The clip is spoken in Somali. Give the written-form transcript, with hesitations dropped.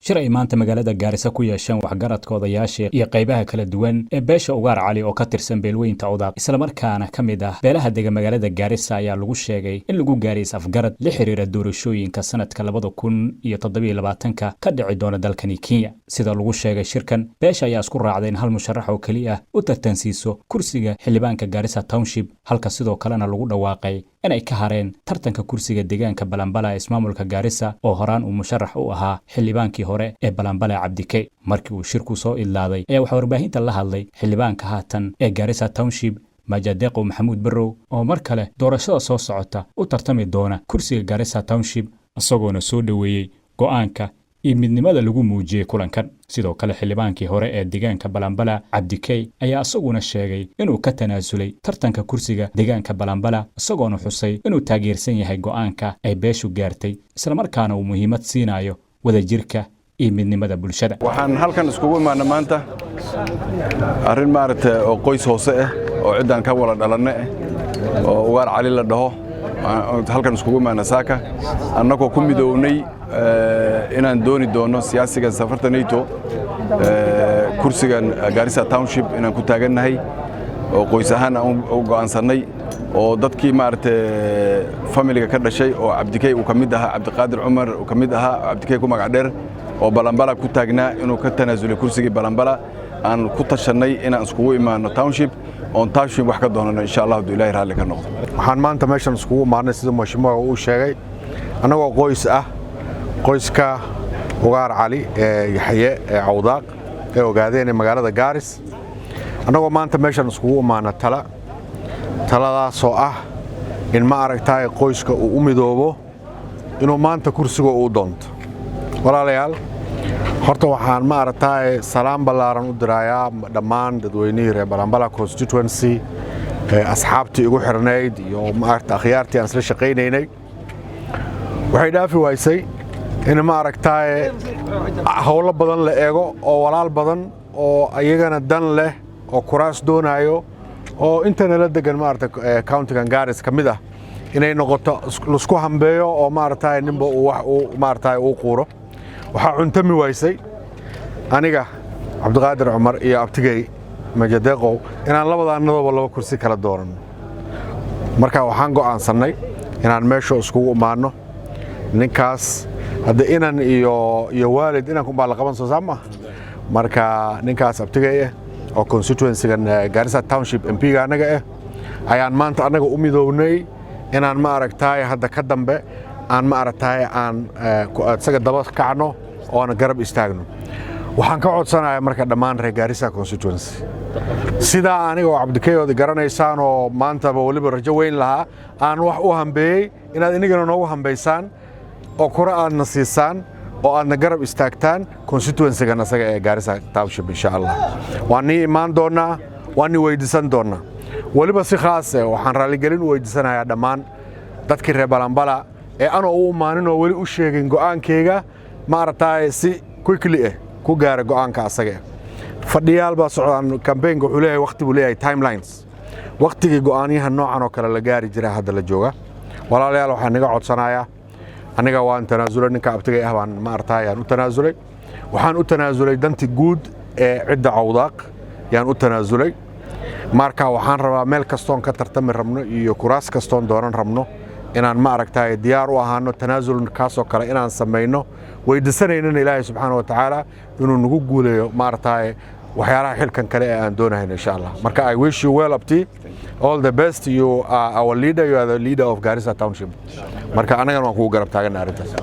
shir ay maanta magaalada Gaarisa ku yeesheen waxgaradka odayaasha iyo qaybaha kala duwan ee beesha Ugaar Cali oo ka tirsan beelweynta Awdaaq isla markaana kamid ah beelaha deegaanka magaalada Gaarisa ayaa lagu sheegay in lagu gaaray afgarad la xiriira doorashooyinka sanadka 2027 ka dhici doona dalkani Kenya sida lagu sheegay shirkan beesha ayaa isku raacday in hal musharax oo kaliya u tartansiiso kursiga xildhibaanka Gaarisa Township halka sidoo kalena lagu dhawaaqay in ay ka hareen tartanka kursiga deegaanka Balambala ee ismaamulka Gaarisa oo horaan uu musharax u ahaa xildhibaankii hore ee Balambala Cabdikay markii uu shirku soo ilaaday ayaa waxa warbaahinta la hadlay xildhibaanka haatan ee Gaarisa Township Majadeqo Maxamuud Barrow oo mar kale doorashada soo socota u tartami doona kursiga Gaarisa Township asagoona soo dhaweeyay go'aanka iyo midnimada lagu muujiyay kulankan sidoo kale xildhibaankii hore ee deegaanka Balambala Cabdikay ayaa asaguna sheegay inuu ka tanaasulay tartanka kursiga deegaanka Balambala asagoona xusay inuu taageersan yahay go'aanka ay beeshu gaartay isla markaana uu muhiimad siinayo wadajirka iyo midnimada bulshada waxaan halkan iskugu imaanay maanta arrin maaragtay oo qoys hoose ah oo ciidan ka wada dhalanay oo Ugaar Cali la dhaho halkan iskugu imaanay saaka annagoo ku midownay inaan dooni doono siyaasiga safarta NATO kursigan Gaarisa Township inaan ku taagannahay oo qoys ahaan u go'aansanay oo dadkii maaragtay familiga ka dhashay oo Cabdikay uu kamid ahaa Cabdiqaadir Cumar uu kamid ahaa Cabdikay ku magac dheer oo Balambala ku taagnaa inuu ka tanaasulay kursiga Balambala aan ku tashanay inaan iskugu imaano Township on Township wax ka doonano insha Allah haduu Ilaahay raali ka noqdo waxaan maanta meeshan iskugu imaanay sida mashmuuca uu sheegay anagoo qoys ah qoyska Ugaar Cali ee Yaxye ee Awdaaq ee ogaadeen magaalada Gaaris anagoo maanta meeshan iskugu imaana taladaas oo ah in ma aragtay qoyska uu u midoobo inuu maanta kursiga uu doonto walaalayaal horta waxaan ma aragtay salaam ballaaran u dirayaa dhammaan dadweynaha reer Balambala constituency asxaabtii igu xirnayd iyo ma aragtay akhyaartii aan isla shaqaynaynay waxay dhaafi waysay in ma aragtay hawlo badan la eego oo walaal badan oo ayagana dan leh oo kuraas doonayo oo intana la degan ma aragtay county-gan Gaaris kamid ah inay noqoto isku hambeeyo oo ma aragtay ninba uu wax uu ma aragtay uu quuro waxa cuntami waysay aniga Cabdiqaadir Cumar iyo Abtigay Majadeqo inaan labadaanadaba laba kursi kala dooran marka waxaan go'aansanay inaan meesha iskugu imaano ninkaas hadda inan iyo waalid inaan ku baal qaban soo saama marka ninkaas Abtigay oo constituency-gan Gaarisa Township MP-ga anaga ayaan maanta anaga u midownay inaan ma aragtay hadda ka dambe aan ma aragtay aan isaga daba kacno oo aan garab istaagno waxaan ka codsanayaa marka dhammaan reer Gaarisa constituency sida aniga oo Cabdikay oo garanaysaan oo maanta waliba rajo weyn lahaa aan wax u hambeeyay inaad inagana noogu hambeysaan oo Qur'aan nasiisaan oo aadna garab istaagtaan constituency-gan asaga ee Gaarisa Township insha Allah waan imaan doonaa waan weydiisan doonaa waliba si khaas ah waxaan raali gelin u weydiisanayaa dhammaan dadkii reer Balambala ee aan u imaanin oo wali u sheegin go'aankeyga ma aragtay si quickly ku gaar go'aanka asaga fadhiyaal ba socdaan campaign wuxuu leeyahay waqti buu leeyahay timelines waqtigii go'aaniyaha noocan oo kale la gaari jiray hadda la jooga walaalayaal waxaan naga codsanayaa aniga waan tanaasulay ninka Abtigay ah waan ma aragtay aan u tanaasulay waxaan u tanaasulay danti guud ee cidda Awdaaq yaan u tanaasulay marka waxaan rabaa meel kastoon ka tartami rabno iyo kuraas kastoon dooran rabno inaan ma aragtay diyaar u ahaano tanaasul kaas oo kale inaan sameeyno weydiisanayna Ilaahay subhanahu wa ta'ala inuu nagu guuleeyo ma aragtay waxyaalaha xilkan kale ee aan doonahay insha Allah marka I wish you well Abti all the best you are our leader you are the leader of Gaarisa Township marka anaga waan ku garab taaganahay arintaas